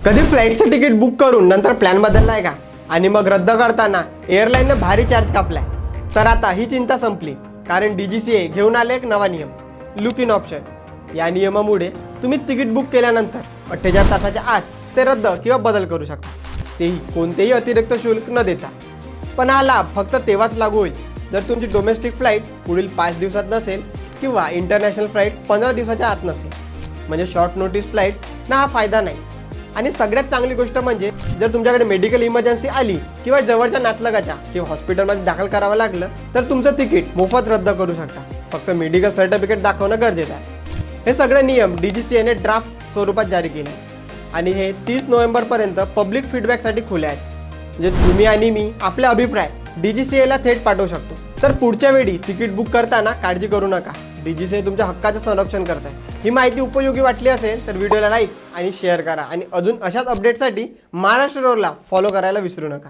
कधी फ्लाईटचं ticket book करून नंतर प्लॅन बदललाय का? आणि मग रद्द करताना एअरलाईनने भारी चार्ज कापलाय? तर आता ही चिंता संपली, कारण DGCA घेऊन आले एक नवा नियम, लुक इन ऑप्शन। या नियमामुळे तुम्ही तिकीट बुक केल्यानंतर 48 तासाच्या आत ते रद्द किंवा बदल करू शकता, तेही कोणतेही अतिरिक्त शुल्क न देता। पण हा लाभ फक्त तेव्हाच लागू होईल जर तुमची डोमेस्टिक फ्लाईट पुढील 5 दिवसात नसेल किंवा इंटरनॅशनल फ्लाईट 15 दिवसाच्या आत नसेल, म्हणजे शॉर्ट नोटीस फ्लाईट्स ना हा फायदा नाही। आणि सगळ्यात चांगली गोष्ट म्हणजे जर तुमच्याकडे मेडिकल इमर्जन्सी आली किंवा जवळच्या नातलगाच्या किंवा हॉस्पिटलमध्ये दाखल करावं लागलं तर तुमचं तिकीट मोफत रद्द करू शकता, फक्त मेडिकल सर्टिफिकेट दाखवणं गरजेचं आहे। हे सगळे नियम DGCA ने ड्राफ्ट स्वरूपात जारी केले आणि हे 30 नोव्हेंबरपर्यंत पब्लिक फीडबॅकसाठी खुले आहेत। म्हणजे तुम्ही आणि मी आपले अभिप्राय DGCA ला थेट पाठवू शकतो। तर पुढच्या वेळी तिकीट बुक करताना काळजी करू नका, DGCA तुमच्या हक्काचं संरक्षण करत आहे। ही माहिती उपयोगी वाटली असेल तर व्हिडिओला लाईक आणि शेअर करा आणि अजून अशाच अपडेटसाठी महाराष्ट्र रोडला फॉलो करायला विसरू नका।